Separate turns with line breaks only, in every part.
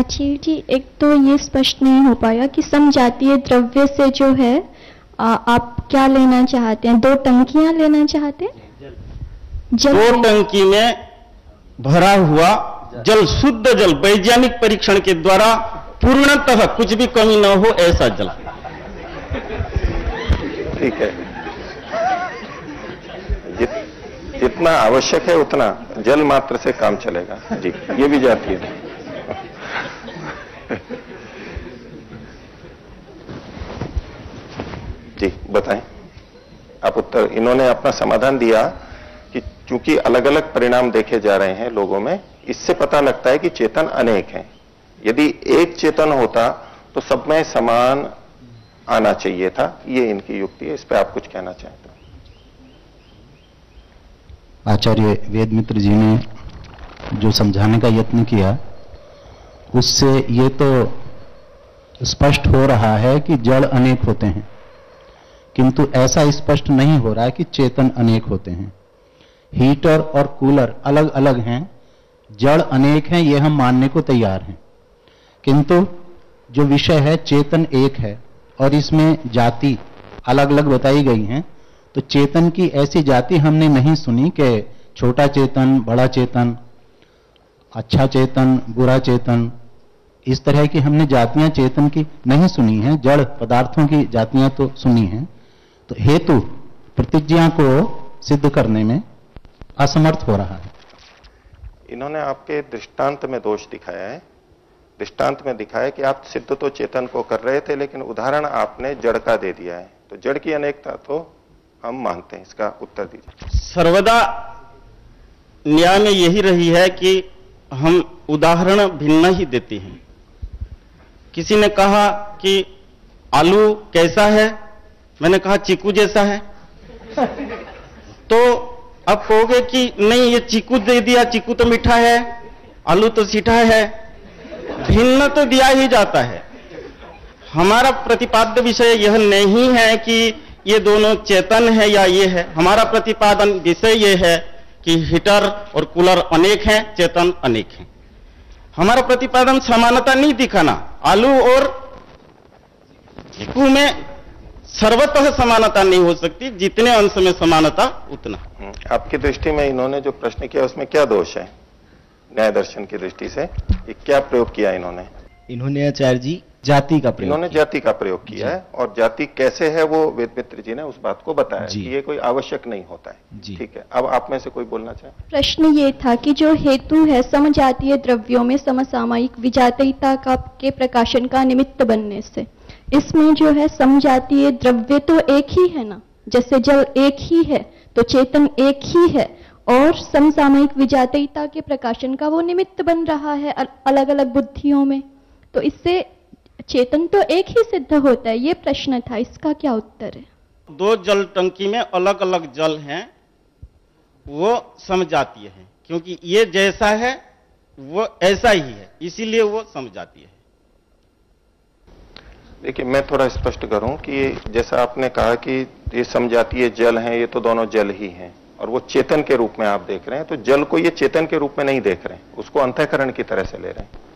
आचार्य जी, एक तो ये स्पष्ट नहीं हो पाया कि समजातीय द्रव्य से जो है आप क्या लेना चाहते हैं? 2 टंकियां लेना चाहते हैं? जल
2 टंकी में भरा हुआ जल, शुद्ध जल, वैज्ञानिक परीक्षण के द्वारा पूर्णतः कुछ भी कमी न हो ऐसा जल।
ठीक है, जितना आवश्यक है उतना जल मात्र से काम चलेगा जी। ये भी जाती है। जी बताएं आप उत्तर। इन्होंने अपना समाधान दिया कि चूंकि अलग अलग परिणाम देखे जा रहे हैं लोगों में, इससे पता लगता है कि चेतन अनेक हैं। यदि एक चेतन होता तो सब में समान आना चाहिए था। ये इनकी युक्ति है। इस पे आप कुछ कहना चाहते हैं?
आचार्य वेदमित्र जी ने जो समझाने का यत्न किया उससे ये तो स्पष्ट हो रहा है कि जड़ अनेक होते हैं, किंतु ऐसा स्पष्ट नहीं हो रहा है कि चेतन अनेक होते हैं। हीटर और कूलर अलग अलग हैं, जड़ अनेक हैं, ये हम मानने को तैयार हैं, किंतु जो विषय है चेतन एक है और इसमें जाति अलग अलग बताई गई हैं। तो चेतन की ऐसी जाति हमने नहीं सुनी कि छोटा चेतन, बड़ा चेतन, अच्छा चेतन, बुरा चेतन, इस तरह की हमने जातियां चेतन की नहीं सुनी हैं। जड़ पदार्थों की जातियां तो सुनी हैं। तो हेतु प्रतिज्ञा को सिद्ध करने में असमर्थ हो रहा है।
इन्होंने आपके दृष्टांत में दोष दिखाया है। दृष्टांत में दिखाया कि आप सिद्ध तो चेतन को कर रहे थे, लेकिन उदाहरण आपने जड़ का दे दिया है। तो जड़ की अनेकता तो हम मानते हैं। इसका उत्तर दीजिए।
सर्वदा न्याय में यही रही है कि हम उदाहरण भिन्न ही देते हैं। किसी ने कहा कि आलू कैसा है, मैंने कहा चीकू जैसा है। तो अब कहोगे कि नहीं, ये चीकू दे दिया, चीकू तो मीठा है, आलू तो सीठा है। भिन्न तो दिया ही जाता है। हमारा प्रतिपाद्य विषय यह नहीं है कि ये दोनों चेतन है या ये है। हमारा प्रतिपादन विषय ये है कि हीटर और कूलर अनेक हैं, चेतन अनेक हैं। हमारा प्रतिपादन समानता नहीं दिखाना। आलू और चीकू में सर्वतः समानता नहीं हो सकती, जितने अंश में समानता उतना।
आपकी दृष्टि में इन्होंने जो प्रश्न किया उसमें क्या दोष है? न्याय दर्शन की दृष्टि से ये क्या प्रयोग किया इन्होंने?
इन्होंने आचार्य जी जाति का प्रयोग
इन्होंने जाति का प्रयोग किया है। और जाति कैसे है वो वेदमित्र जी ने उस बात को बताया कि ये कोई आवश्यक नहीं होता है। ठीक है, अब आप में से कोई बोलना चाहे?
प्रश्न ये था कि जो हेतु है समजातीय द्रव्यों में समसामयिक विजातीयता का के प्रकाशन का निमित्त बनने से, इसमें जो है समजातीय द्रव्य तो एक ही है ना, जैसे जल एक ही है तो चेतन एक ही है, और समसामयिक विजातीयता के प्रकाशन का वो निमित्त बन रहा है अलग अलग बुद्धियों में। तो इससे चेतन तो एक ही सिद्ध होता है। ये प्रश्न था, इसका क्या उत्तर है?
2 जल टंकी में अलग अलग जल हैं, वो समजातीय है, क्योंकि ये जैसा है वो ऐसा ही है, इसीलिए वो समजातीय है।
देखिए, मैं थोड़ा स्पष्ट करूं कि जैसा आपने कहा कि ये समजातीय जल हैं, ये तो दोनों जल ही हैं, और वो चेतन के रूप में आप देख रहे हैं। तो जल को ये चेतन के रूप में नहीं देख रहे हैं, उसको अंतःकरण की तरह से ले रहे हैं।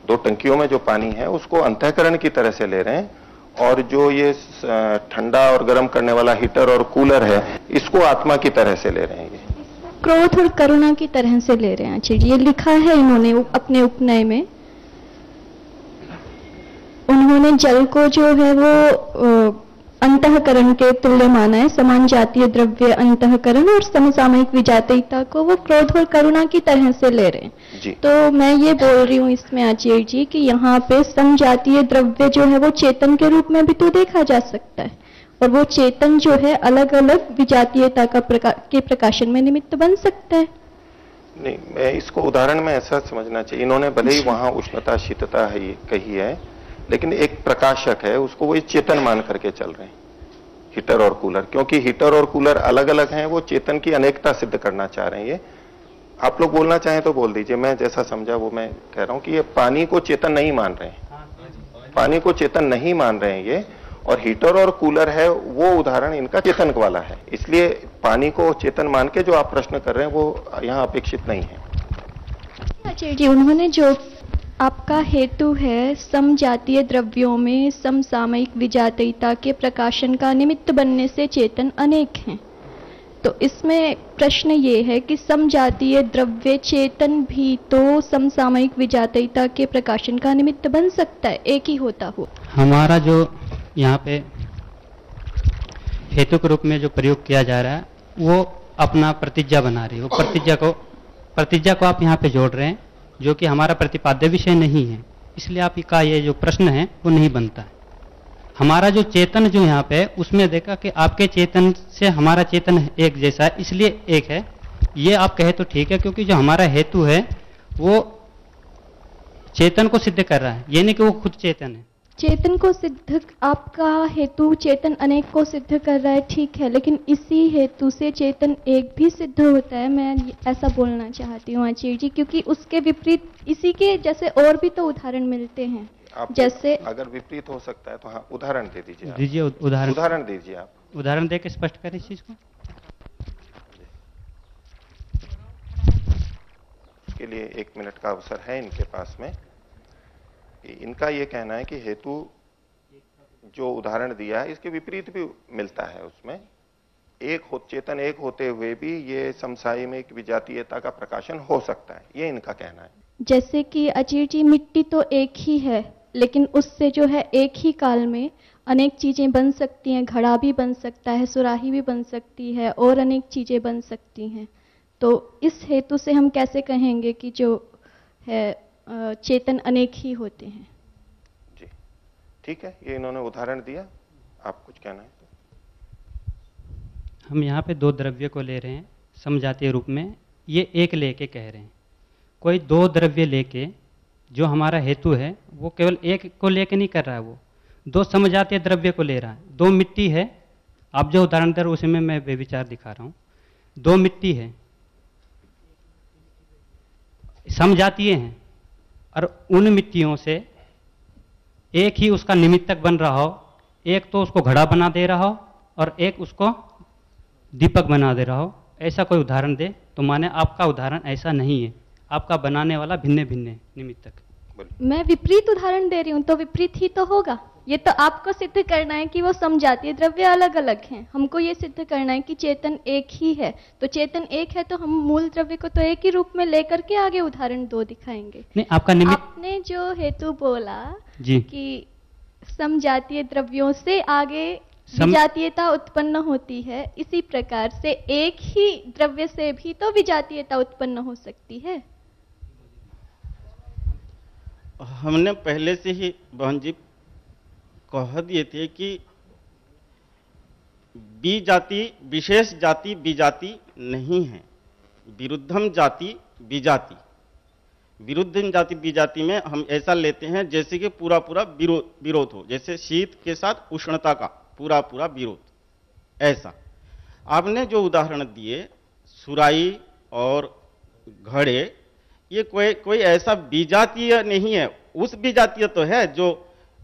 2 टंकियों में जो पानी है उसको अंतःकरण की तरह से ले रहे हैं, और जो ये ठंडा और गर्म करने वाला हीटर और कूलर है इसको आत्मा की तरह से ले रहे हैं। ये
क्रोध और करुणा की तरह से ले रहे हैं। अच्छा, ये लिखा है इन्होंने अपने उपनय में। उन्होंने जल को जो है वो अंतःकरण के तुल्य माना है, समान जातीय द्रव्य अंतःकरण, और समसामयिक विजातीयता को वो क्रोध और करुणा की तरह से ले रहे हैं। तो मैं ये बोल रही हूँ इसमें आचार्य जी कि यहाँ पे समजातीय द्रव्य जो है वो चेतन के रूप में भी तो देखा जा सकता है, और वो चेतन जो है अलग अलग विजातीयता के प्रकाशन में निमित्त बन सकता है।
नहीं, मैं इसको उदाहरण में ऐसा समझना चाहिए। इन्होंने भले ही वहां उष्णता शीतलता है कही है, लेकिन एक प्रकाशक है, उसको वो चेतन मान करके चल रहे हैं, हीटर और कूलर। क्योंकि हीटर और कूलर अलग अलग हैं, वो चेतन की अनेकता सिद्ध करना चाह रहे हैं। ये आप लोग बोलना चाहें तो बोल दीजिए, मैं जैसा समझा वो मैं कह रहा हूं कि ये पानी को चेतन नहीं मान रहे हैं, पानी को चेतन नहीं मान रहे हैं ये। और हीटर और कूलर है वो उदाहरण इनका चेतन वाला है, इसलिए पानी को चेतन मान के जो आप प्रश्न कर रहे हैं वो यहाँ अपेक्षित नहीं है।
आचार्य जी, उन्होंने जो आपका हेतु है समजातीय द्रव्यों में समसामयिक विजातीयता के प्रकाशन का निमित्त बनने से चेतन अनेक हैं। तो इसमें प्रश्न ये है कि समजातीय द्रव्य चेतन भी तो समसामयिक विजातीयता के प्रकाशन का निमित्त बन सकता है, एक ही होता हो।
हमारा जो यहाँ पे हेतु के रूप में जो प्रयोग किया जा रहा है वो अपना प्रतिज्ञा बना रही है। वो प्रतिज्ञा को आप यहाँ पे जोड़ रहे हैं, जो कि हमारा प्रतिपाद्य विषय नहीं है, इसलिए आपका ये जो प्रश्न है वो नहीं बनता है। हमारा जो चेतन जो यहाँ पे उसमें देखा कि आपके चेतन से हमारा चेतन एक जैसा है, इसलिए एक है, ये आप कहे तो ठीक है, क्योंकि जो हमारा हेतु है वो चेतन को सिद्ध कर रहा है, ये नहीं कि वो खुद चेतन है।
चेतन को सिद्ध, आपका हेतु चेतन अनेक को सिद्ध कर रहा है, ठीक है, लेकिन इसी हेतु से चेतन एक भी सिद्ध होता है, मैं ऐसा बोलना चाहती हूँ आचार्य जी, क्योंकि उसके विपरीत इसी के जैसे और भी तो उदाहरण मिलते हैं। जैसे
अगर विपरीत हो सकता है तो हाँ, उदाहरण दे दीजिए।
दीजिए
उदाहरण दीजिए आप।
उदाहरण देके स्पष्ट करें इस चीज को।
इसके लिए 1 मिनट का अवसर है इनके पास में। इनका ये कहना है कि हेतु जो उदाहरण दिया है इसके विपरीत भी मिलता है। उसमें चेतन एक होते हुए भी ये समसामयिक विजातीयता का प्रकाशन हो सकता है, ये इनका कहना है।
जैसे कि आचार्य जी, मिट्टी तो एक ही है, लेकिन उससे जो है एक ही काल में अनेक चीजें बन सकती हैं, घड़ा भी बन सकता है, सुराही भी बन सकती है, और अनेक चीजें बन सकती हैं। तो इस हेतु से हम कैसे कहेंगे कि जो है चेतन अनेक ही होते हैं?
जी ठीक है, ये इन्होंने उदाहरण दिया, आप कुछ कहना है तो?
हम यहाँ पे 2 द्रव्य को ले रहे हैं समजातीय रूप में, ये एक लेके कह रहे हैं। कोई 2 द्रव्य लेके जो हमारा हेतु है वो केवल एक को लेके नहीं कर रहा है, वो 2 समजातीय द्रव्य को ले रहा है। 2 मिट्टी है, आप जो उदाहरण दे रहे हो उसी में मैं विचार दिखा रहा हूँ। 2 मिट्टी है, समजातीय हैं, और उन मिट्टियों से एक ही उसका निमित्तक बन रहा हो, एक तो उसको घड़ा बना दे रहा हो और एक उसको दीपक बना दे रहा हो, ऐसा कोई उदाहरण दे तो माने आपका उदाहरण ऐसा नहीं है, आपका बनाने वाला भिन्न भिन्न है निमित्तक।
मैं विपरीत उदाहरण दे रही हूं तो विपरीत ही तो होगा। ये तो आपको सिद्ध करना है कि वो समजातीय द्रव्य अलग अलग हैं, हमको ये सिद्ध करना है कि चेतन एक ही है। तो चेतन एक है तो हम मूल द्रव्य को तो एक ही रूप में लेकर के आगे उदाहरण 2 दिखाएंगे।
नहीं, आपका निमित्त,
आपने जो हेतु बोला
जी
कि समजातीय द्रव्यों से आगे विजातीयता उत्पन्न होती है, इसी प्रकार से एक ही द्रव्य से भी तो विजातीयता उत्पन्न हो सकती है।
हमने पहले से ही बहन जी कह दिए थे कि बी जाति विशेष जाति विजाति नहीं है, विरुद्धम जाति विजाति। विरुद्धम जाति विजाति में हम ऐसा लेते हैं जैसे कि पूरा पूरा विरोध हो, जैसे शीत के साथ उष्णता का पूरा पूरा विरोध, ऐसा। आपने जो उदाहरण दिए सुराई और घड़े, ये कोई ऐसा विजातीय नहीं है, उस विजातीय तो है जो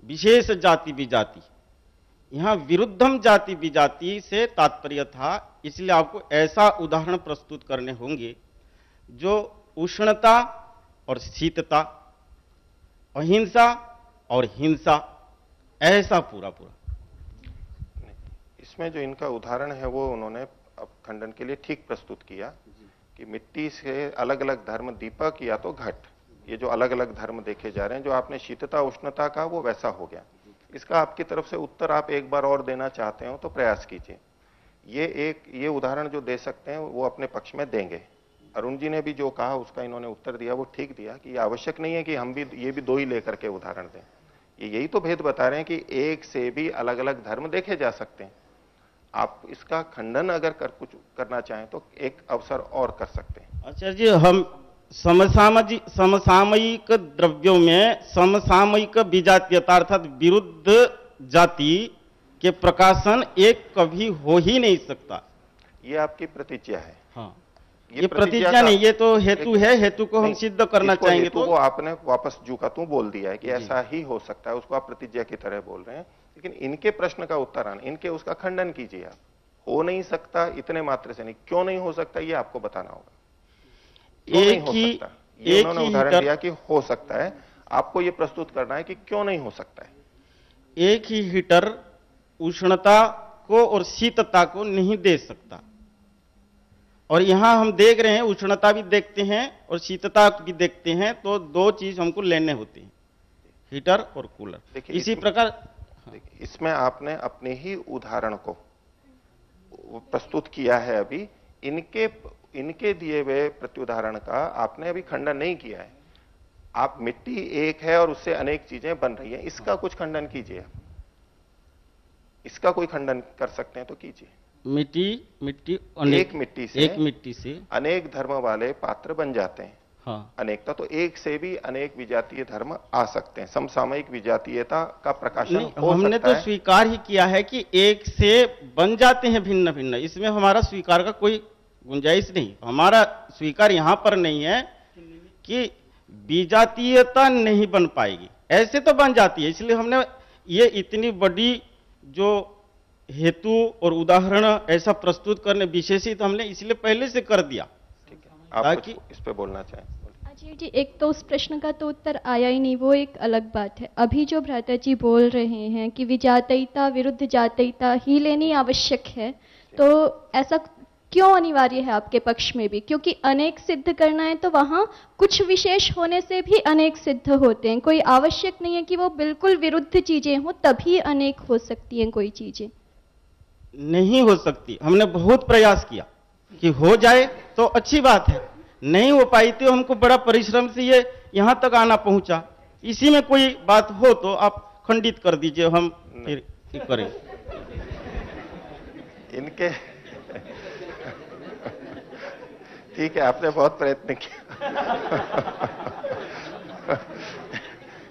विशेष जाति विजाति। यहां विरुद्धम जाति विजाति से तात्पर्य था, इसलिए आपको ऐसा उदाहरण प्रस्तुत करने होंगे जो उष्णता और शीतता, अहिंसा और हिंसा, ऐसा पूरा पूरा।
इसमें जो इनका उदाहरण है वो उन्होंने अब खंडन के लिए ठीक प्रस्तुत किया कि मिट्टी से अलग अलग धर्म, दीपक या तो घट, ये जो अलग अलग धर्म देखे जा रहे हैं, जो आपने शीतता उष्णता का वो वैसा हो गया। इसका आपकी तरफ से उत्तर आप एक बार और देना चाहते हो तो प्रयास कीजिए। ये उदाहरण जो दे सकते हैं वो अपने पक्ष में देंगे। अरुण जी ने भी जो कहा उसका इन्होंने उत्तर दिया वो ठीक दिया कि ये आवश्यक नहीं है कि हम भी ये भी 2 ही लेकर के उदाहरण दें। ये यही तो भेद बता रहे हैं कि एक से भी अलग अलग धर्म देखे जा सकते हैं। आप इसका खंडन अगर कुछ करना चाहें तो एक अवसर और कर सकते हैं।
आचार्य जी, हम समसामयिक द्रव्यों में समसामयिक विजातीयता अर्थात विरुद्ध जाति के प्रकाशन एक कभी हो ही नहीं सकता।
ये आपकी प्रतिज्ञा है।
हाँ, ये प्रतिज्ञा नहीं, ये तो हेतु है, हेतु को हम सिद्ध करना चाहेंगे तो
वो आपने वापस जू का तू बोल दिया है कि ऐसा ही हो सकता है, उसको आप प्रतिज्ञा की तरह बोल रहे हैं। लेकिन इनके प्रश्न का उत्तर आना, इनके उसका खंडन कीजिए आप। हो नहीं सकता इतने मात्र से नहीं, क्यों नहीं हो सकता ये आपको बताना होगा।
एक ही
उन्होंने उदाहरण दिया कि हो सकता है, आपको यह प्रस्तुत करना है कि क्यों नहीं हो सकता है।
एक ही हीटर उष्णता को और शीतता को नहीं दे सकता, और यहां हम देख रहे हैं उष्णता भी देखते हैं और शीतता भी देखते हैं, तो दो चीज हमको लेने होती हैं, हीटर और कूलर। इसी प्रकार
इसमें आपने अपने ही उदाहरण को प्रस्तुत किया है। अभी इनके दिए हुए प्रत्युदाहरण का आपने अभी खंडन नहीं किया है। आप मिट्टी एक है और उससे अनेक चीजें बन रही हैं, इसका कुछ खंडन कीजिए। इसका कोई खंडन कर सकते हैं तो कीजिए। एक मिट्टी से अनेक धर्म वाले पात्र बन जाते हैं।
हाँ।
अनेकता तो एक से भी अनेक विजातीय धर्म आ सकते हैं। समसामयिक विजातीयता का प्रकाशन हो सकता है।
हमने तो स्वीकार ही किया है कि एक से बन जाते हैं भिन्न भिन्न, इसमें हमारा स्वीकार का कोई गुंजाइश नहीं। हमारा स्वीकार यहां पर नहीं है कि विजातीयता नहीं बन पाएगी, ऐसे तो बन जाती है। इसलिए हमने ये इतनी बड़ी जो हेतु और उदाहरण ऐसा प्रस्तुत करने विशेषित हमने इसलिए पहले से कर दिया।
आप इस पे बोलना चाहें?
अजय जी, एक तो उस प्रश्न का तो उत्तर आया ही नहीं, वो एक अलग बात है। अभी जो भ्राता जी बोल रहे हैं कि विजातीयता विरुद्ध जातीयता ही लेनी आवश्यक है, तो ऐसा क्यों अनिवार्य है आपके पक्ष में भी? क्योंकि अनेक सिद्ध करना है तो वहां कुछ विशेष होने से भी अनेक सिद्ध होते हैं। कोई आवश्यक नहीं है कि वो बिल्कुल विरुद्ध चीजें हो तभी अनेक हो सकती हैं। कोई चीजें
नहीं हो सकती। हमने बहुत प्रयास किया कि हो जाए तो अच्छी बात है, नहीं हो पाई तो हमको बड़ा परिश्रम से ये यहां तक आना पहुंचा। इसी में कोई बात हो तो आप खंडित कर दीजिए, हम फिर करें।
इनके ठीक है, आपने बहुत प्रयत्न किया।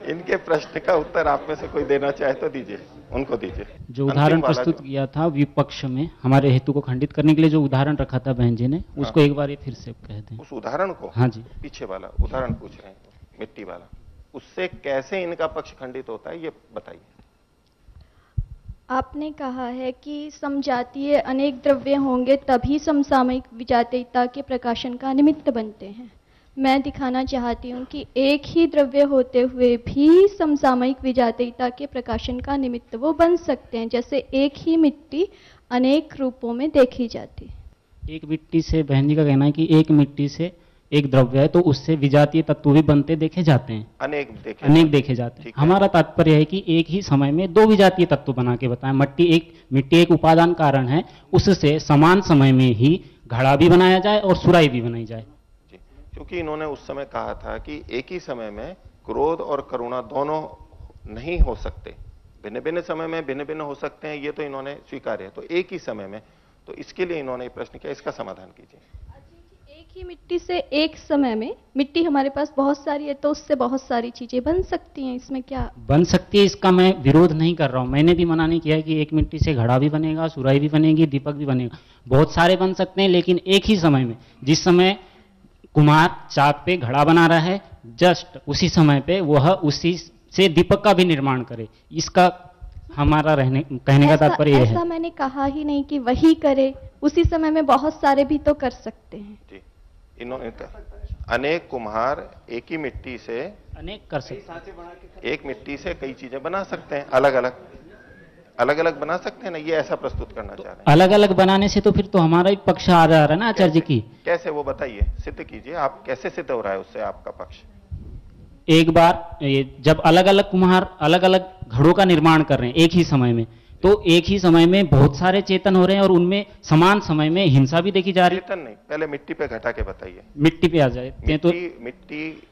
इनके प्रश्न का उत्तर आप में से कोई देना चाहे तो दीजिए, उनको दीजिए।
जो उदाहरण प्रस्तुत किया था विपक्ष में हमारे हेतु को खंडित करने के लिए, जो उदाहरण रखा था बहन जी ने, उसको एक बार ये फिर से कह दें।
उस उदाहरण को?
हाँ जी,
पीछे वाला उदाहरण पूछ रहे हैं, मिट्टी वाला। उससे कैसे इनका पक्ष खंडित होता है ये बताइए।
आपने कहा है कि समजातीय अनेक द्रव्य होंगे तभी समसामयिक विजातीयता के प्रकाशन का निमित्त बनते हैं। मैं दिखाना चाहती हूँ कि एक ही द्रव्य होते हुए भी समसामयिक विजातीयता के प्रकाशन का निमित्त वो बन सकते हैं। जैसे एक ही मिट्टी अनेक रूपों में देखी जाती है।
एक मिट्टी से, बहन जी का कहना है कि एक मिट्टी से एक द्रव्य है तो उससे विजातीय तत्व भी बनते देखे जाते हैं, अनेक देखे जाते हैं। हमारा तात्पर्य है कि एक ही समय में दो विजातीय तत्व बना के बताएं। मिट्टी एक उपादान कारण है, उससे समान समय में ही घड़ा भी बनाया जाए और सुराही भी बनाई जाए।
क्योंकि इन्होंने उस समय कहा था कि एक ही समय में क्रोध और करुणा दोनों नहीं हो सकते, भिन्न भिन्न समय में भिन्न भिन्न हो सकते हैं, ये तो इन्होंने स्वीकार है। तो एक ही समय में, तो इसके लिए इन्होंने प्रश्न किया, इसका समाधान कीजिए।
एक ही मिट्टी से एक समय में, मिट्टी हमारे पास बहुत सारी है तो उससे बहुत सारी चीजें बन सकती हैं, इसमें क्या
बन सकती है, इसका मैं विरोध नहीं कर रहा हूं। मैंने भी मना नहीं किया है कि एक मिट्टी से घड़ा भी बनेगा, सुराही भी बनेगी, दीपक भी बनेगा, बहुत सारे बन सकते हैं। लेकिन एक ही समय में, जिस समय कुम्हार चाक पे घड़ा बना रहा है, जस्ट उसी समय पे वह उसी से दीपक का भी निर्माण करे, इसका हमारा कहने का तात्पर्य यह है।
ऐसा मैंने कहा ही नहीं कि वही करे, उसी समय में बहुत सारे भी तो कर सकते हैं।
जी, इन्होंने अनेक कुम्हार एक ही मिट्टी से
अनेक कर सकते हैं,
एक मिट्टी से कई चीजें बना सकते हैं, अलग अलग बना सकते हैं ना, ये ऐसा प्रस्तुत करना चाह रहे हैं।
अलग अलग बनाने से तो फिर तो हमारा ही पक्ष आ जा रहा है ना आचार्य जी की।
कैसे वो बताइए, सिद्ध कीजिए, आप कैसे सिद्ध हो रहा है उससे आपका पक्ष?
एक बार जब अलग अलग कुम्हार अलग अलग घड़ों का निर्माण कर रहे हैं एक ही समय में, तो एक ही समय में बहुत सारे चेतन हो रहे हैं और उनमें समान समय में हिंसा भी देखी जा रही है।
चेतन नहीं, पहले मिट्टी पे घटा के बताइए।
मिट्टी पे आ जाए तो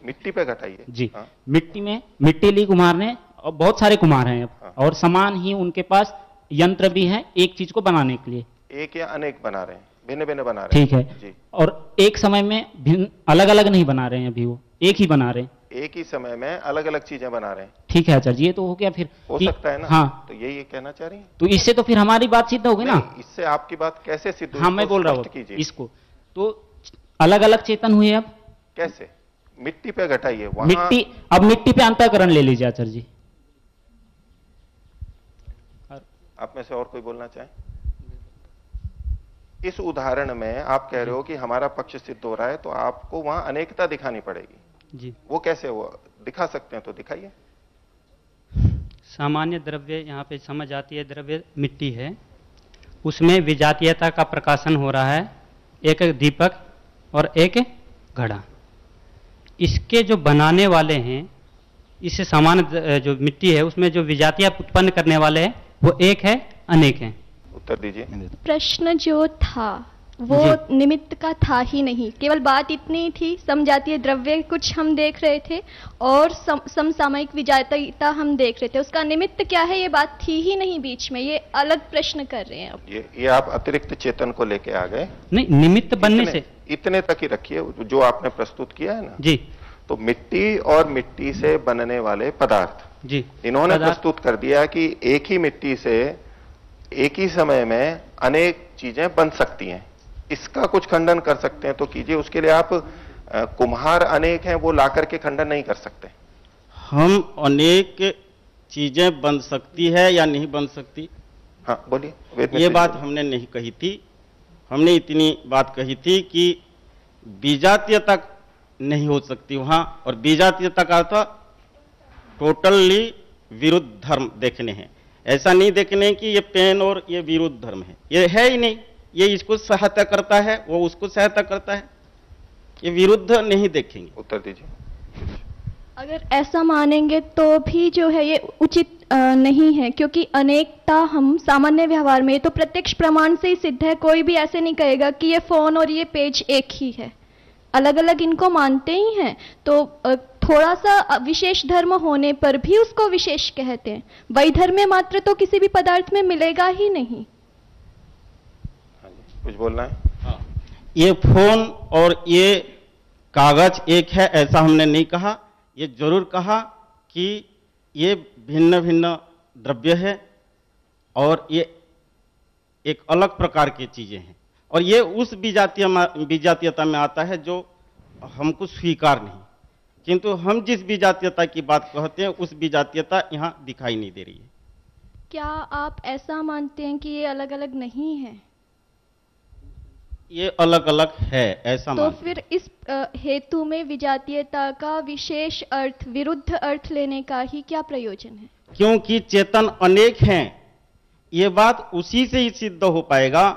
मिट्टी पे घटाइए
जी। हाँ। मिट्टी ली कुम्हार ने, और बहुत सारे कुम्हार हैं अब। हाँ। और समान ही उनके पास यंत्र भी है एक चीज को बनाने के लिए।
एक या अनेक बना रहे हैं, भिन्न भिन्न बना रहे हैं।
ठीक है जी। और एक समय में अलग अलग नहीं बना रहे हैं, अभी वो एक ही बना रहे हैं,
एक ही समय में अलग अलग चीजें बना रहे हैं।
ठीक है आचार्य जी, ये तो हो गया फिर,
हो सकता है ना।
हाँ,
तो यही कहना चाह रही है।
तो इससे तो फिर हमारी बात सिद्ध होगी ना।
इससे आपकी बात कैसे सिद्ध हुई?
हाँ, मैं बोल रहा हूँ इसको, तो अलग अलग चेतन हुए। अब
कैसे? मिट्टी पे घटाइए,
अब मिट्टी पे अंतःकरण ले लीजिए आचार्य जी।
आप में से और कोई बोलना चाहे? इस उदाहरण में आप कह रहे हो कि हमारा पक्ष सिद्ध हो रहा है, तो आपको वहां अनेकता दिखानी पड़ेगी
जी।
वो कैसे हुआ? दिखा सकते हैं तो दिखाइए।
सामान्य द्रव्य यहाँ पे समझ आती है, द्रव्य मिट्टी है, उसमें विजातीयता का प्रकाशन हो रहा है, एक दीपक और एक घड़ा। इसके जो बनाने वाले हैं, इससे सामान्य जो मिट्टी है उसमें जो विजातीय उत्पन्न करने वाले हैं वो एक है, अनेक हैं।
उत्तर दीजिए।
प्रश्न जो था वो निमित्त का था ही नहीं, केवल बात इतनी थी, समजातीय द्रव्य कुछ हम देख रहे थे और समसामयिक विजातीयता हम देख रहे थे, उसका निमित्त क्या है ये बात थी ही नहीं बीच में, ये अलग प्रश्न कर रहे हैं अब।
ये आप अतिरिक्त चेतन को लेके आ गए।
नहीं, निमित्त बनने से
इतने तक ही रखिए जो आपने प्रस्तुत किया है ना
जी।
तो मिट्टी और मिट्टी से बनने वाले पदार्थ
जी,
इन्होंने प्रस्तुत कर दिया कि एक ही मिट्टी से एक ही समय में अनेक चीजें बन सकती हैं। इसका कुछ खंडन कर सकते हैं तो कीजिए, उसके लिए आप कुम्हार अनेक हैं वो ला करके खंडन नहीं कर सकते।
हम अनेक चीजें बन सकती है या नहीं बन सकती,
हाँ बोलिए।
ये बात हमने नहीं कही थी। हमने इतनी बात कही थी कि विजातीयता नहीं हो सकती वहां, और विजातीयता का अर्थ टोटली विरुद्ध धर्म देखने हैं। ऐसा नहीं देखने कि ये पेन और ये विरुद्ध धर्म है, ये है ही नहीं। ये इसको सहायता करता है, वो उसको सहायता करता है, ये विरुद्ध नहीं देखेंगे।
उत्तर दीजिए।
अगर ऐसा मानेंगे तो भी जो है ये उचित नहीं है, क्योंकि अनेकता हम सामान्य व्यवहार में तो प्रत्यक्ष प्रमाण से ही सिद्ध है। कोई भी ऐसे नहीं कहेगा कि ये फोन और ये पेज एक ही है, अलग अलग इनको मानते ही हैं। तो थोड़ा सा विशेष धर्म होने पर भी उसको विशेष कहते हैं। वैधर्म्य मात्र तो किसी भी पदार्थ में मिलेगा ही नहीं।
कुछ बोलना है?
हाँ। ये फोन और ये कागज एक है ऐसा हमने नहीं कहा। ये जरूर कहा कि ये भिन्न भिन्न द्रव्य है और ये एक अलग प्रकार की चीजें हैं, और ये उस विजातीयता में आता है जो हमको स्वीकार नहीं। किंतु हम जिस विजातीयता की बात कहते हैं उस विजातीयता यहाँ दिखाई नहीं दे रही है।
क्या आप ऐसा मानते हैं कि ये अलग अलग नहीं है?
ये अलग अलग है ऐसा
तो फिर इस हेतु में विजातीयता का विशेष अर्थ, विरुद्ध अर्थ लेने का ही क्या प्रयोजन है?
क्योंकि चेतन अनेक हैं, ये बात उसी से ही सिद्ध हो पाएगा।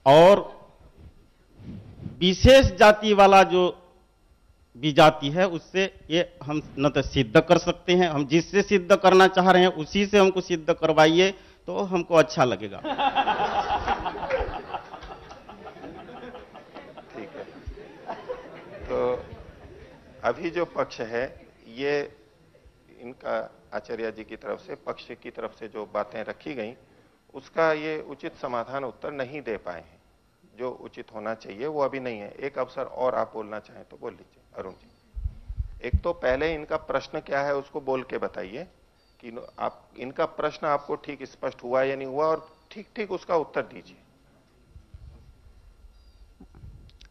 और विशेष जाति वाला जो विजाति है उससे ये हम न तो सिद्ध कर सकते हैं, हम जिससे सिद्ध करना चाह रहे हैं उसी से हमको सिद्ध करवाइए तो हमको अच्छा लगेगा।
ठीक है, तो अभी जो पक्ष है ये इनका आचार्य जी की तरफ से, पक्ष की तरफ से जो बातें रखी गई उसका ये उचित समाधान उत्तर नहीं दे पाए हैं। जो उचित होना चाहिए वो अभी नहीं है। एक अवसर और आप बोलना चाहें तो बोल लीजिए अरुण जी। एक तो पहले इनका प्रश्न क्या है उसको बोल के बताइए कि आप इनका प्रश्न आपको ठीक स्पष्ट हुआ या नहीं हुआ, और ठीक ठीक उसका उत्तर दीजिए।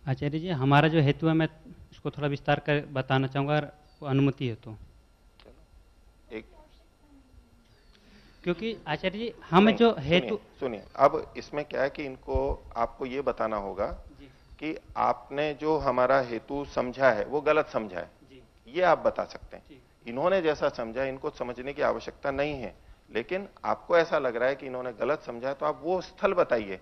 आचार्य जी, हमारा जो हेतु है मैं उसको थोड़ा विस्तार कर बताना चाहूंगा, अगर अनुमति है तो। क्योंकि आचार्य जी हम जो हेतु,
सुनिए, अब इसमें क्या है कि इनको आपको ये बताना होगा कि आपने जो हमारा हेतु समझा है वो गलत समझा है, ये आप बता सकते हैं। इन्होंने जैसा समझा इनको समझने की आवश्यकता नहीं है, लेकिन आपको ऐसा लग रहा है कि इन्होंने गलत समझा है तो आप वो स्थल बताइए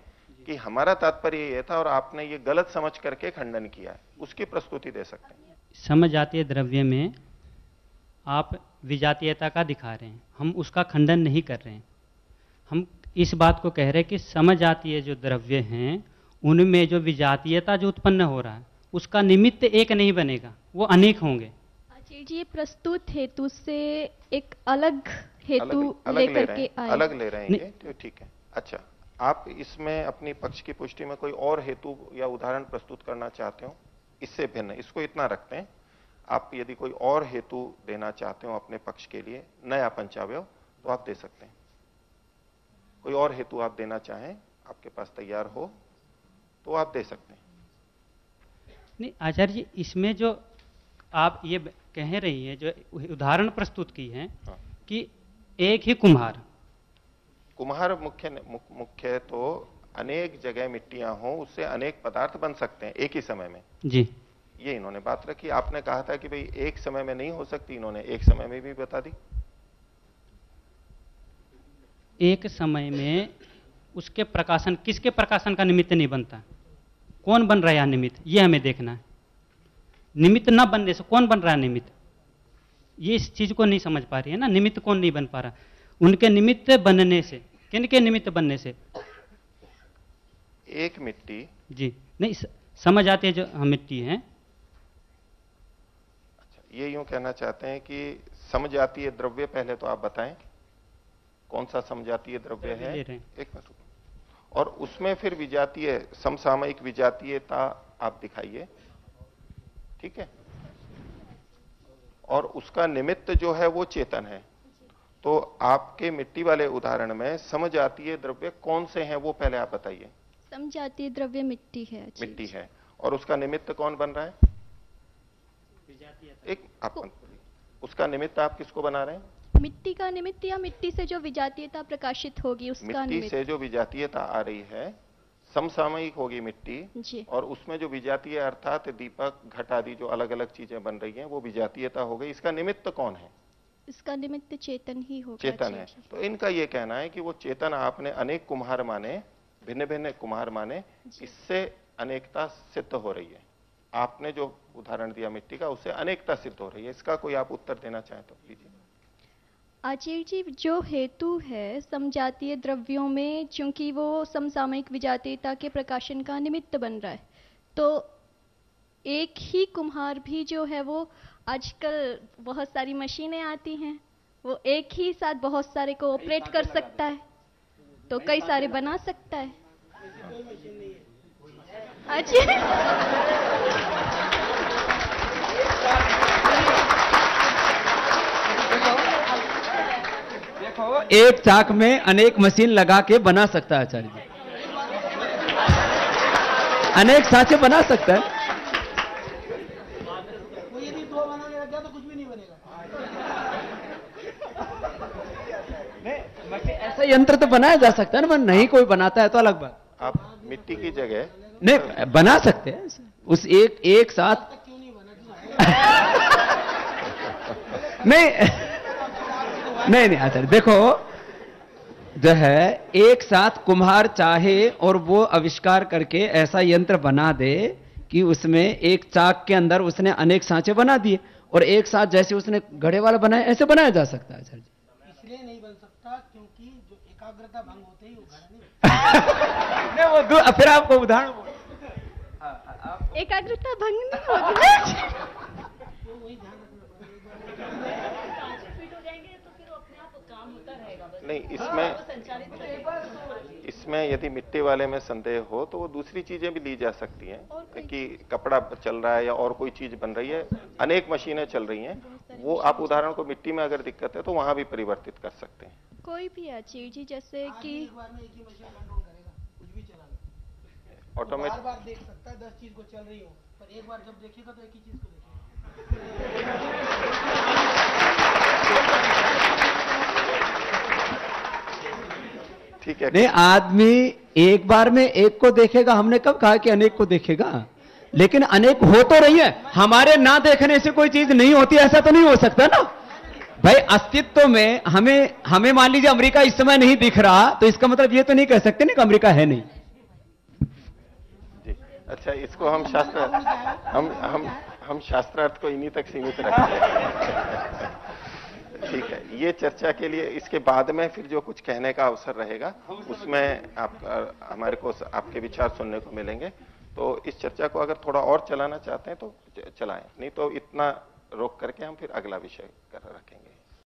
कि हमारा तात्पर्य ये था और आपने ये गलत समझ करके खंडन किया है, उसकी प्रस्तुति दे सकते हैं।
समजातीय द्रव्य में आप विजातीयता का दिखा रहे हैं, हम उसका खंडन नहीं कर रहे हैं। हम इस बात को कह रहे हैं कि समजातीय जो द्रव्य हैं उनमें जो विजातीयता जो उत्पन्न हो रहा है उसका निमित्त एक नहीं बनेगा, वो अनेक होंगे।
आचार्य जी, प्रस्तुत हेतु से एक अलग हेतु लेकर के आए,
अलग ले रहे हैं तो ठीक है। अच्छा, आप इसमें अपनी पक्ष की पुष्टि में कोई और हेतु या उदाहरण प्रस्तुत करना चाहते हो इससे भिन्न? इसको इतना रखते हैं, आप यदि कोई और हेतु देना चाहते हो अपने पक्ष के लिए, नया पंचावयव, तो आप दे सकते हैं। कोई और हेतु आप देना चाहें, आपके पास तैयार हो तो आप दे सकते हैं।
नहीं आचार्य जी, इसमें जो आप ये कह रही हैं, जो उदाहरण प्रस्तुत की है कि एक ही कुम्हार
मुख्य तो अनेक जगह मिट्टियां हो उससे अनेक पदार्थ बन सकते हैं एक ही समय में
जी।
ये इन्होंने बात रखी। आपने कहा था कि भाई एक समय में नहीं हो सकती, इन्होंने एक समय में भी बता दी।
एक समय में उसके प्रकाशन, किसके प्रकाशन का निमित्त नहीं बनता, कौन बन रहा है निमित्त, ये हमें देखना है। निमित्त न बनने से कौन बन रहा है निमित्त, ये इस चीज को नहीं समझ पा रही है ना। निमित्त कौन नहीं बन पा रहा, उनके निमित्त बनने से, किनके निमित्त बनने से।
एक मिट्टी
जी नहीं समझ आती है जो हम मिट्टी है।
अच्छा, ये यूं कहना चाहते हैं कि समजातीय द्रव्य, पहले तो आप बताएं कौन सा समजातीय द्रव्य है। एक मिनट, और उसमें फिर विजातीय, समसामयिक विजातीयता आप दिखाइए, ठीक है। और उसका निमित्त जो है वो चेतन है। तो आपके मिट्टी वाले उदाहरण में समजातीय द्रव्य कौन से हैं वो पहले आप बताइए।
समजातीय द्रव्य मिट्टी है।
मिट्टी है, और उसका निमित्त कौन बन रहा है? एक आप उसका निमित्त आप किसको बना रहे हैं?
मिट्टी का निमित्त, या मिट्टी से जो विजातीयता प्रकाशित होगी उसका
मिट्टी से जो विजातीयता आ रही है समसामयिक होगी मिट्टी
जी।
और उसमें जो विजातीय अर्थात दीपक, घट आदि जो अलग अलग चीजें बन रही हैं वो विजातीयता हो गई। इसका निमित्त कौन है?
इसका निमित्त चेतन ही होगा।
चेतन है। तो इनका ये कहना है कि वो चेतन आपने अनेक कुम्हार माने, भिन्न भिन्न कुम्हार माने, इससे अनेकता सिद्ध हो रही है। आपने जो उदाहरण दिया मिट्टी का, उससे अनेकता सिद्ध हो रही है। इसका कोई आप उत्तर देना चाहें तो कीजिए।
आचार्य जी, जो हेतु है समजातीय द्रव्यों में, चूंकि वो समसामयिक विजातीयता के प्रकाशन का निमित्त बन रहा है, तो एक ही कुम्हार भी जो है वो, आजकल बहुत सारी मशीनें आती हैं, वो एक ही साथ बहुत सारे को ऑपरेट कर सकता है, तो कई सारे बना सकता है।
देखो, एक चाक में अनेक मशीन लगा के बना सकता है आचार्य जी, अनेक सांचे बना सकता है। ऐसा यंत्र तो बनाया जा सकता है ना, नहीं कोई बनाता है तो अलग बात।
आप मिट्टी की जगह
नहीं बना सकते हैं उस एक साथ नहीं आचार्य, देखो जो है एक साथ कुम्हार चाहे और वो आविष्कार करके ऐसा यंत्र बना दे कि उसमें एक चाक के अंदर उसने अनेक सांचे बना दिए, और एक साथ जैसे उसने घड़े वाला बनाया, ऐसे बनाया जा सकता है आचार्य जी।
इसलिए नहीं बन सकता क्योंकि जो एकाग्रता भंग होते ही वो घड़ा नहीं
नहीं वो फिर आपको उदाहरण
एकाग्रता भंग नहीं होती।
नहीं, इसमें यदि मिट्टी वाले में संदेह हो तो वो दूसरी चीजें भी ली जा सकती हैं कि कपड़ा चल रहा है या और कोई चीज बन रही है, अनेक मशीनें चल रही हैं, वो आप उदाहरण को मिट्टी में अगर दिक्कत है तो वहां भी परिवर्तित कर सकते हैं।
कोई भी आचार्य जी, जैसे कि
ऑटोमेटिक
बार देख सकता है 10 चीज को चल रही हो, पर एक बार जब देखेगा तो एक ही चीज को देखेगा।
ठीक है।
नहीं, आदमी एक बार में एक को देखेगा, हमने कब कहा कि अनेक को देखेगा, लेकिन अनेक हो तो रही है। हमारे ना देखने से कोई चीज नहीं होती, ऐसा तो नहीं हो सकता ना भाई। अस्तित्व में हमें मान लीजिए अमेरिका इस समय नहीं दिख रहा, तो इसका मतलब ये तो नहीं कह सकते ना कि अमेरिका है नहीं।
अच्छा, इसको हम शास्त्रार्थ को इन्हीं तक सीमित रखते हैं। ठीक है, ये चर्चा के लिए इसके बाद में फिर जो कुछ कहने का अवसर रहेगा उसमें हमारे को आपके विचार सुनने को मिलेंगे। तो इस चर्चा को अगर थोड़ा और चलाना चाहते हैं तो चलाएं, नहीं तो इतना रोक करके हम फिर अगला विषय रखेंगे।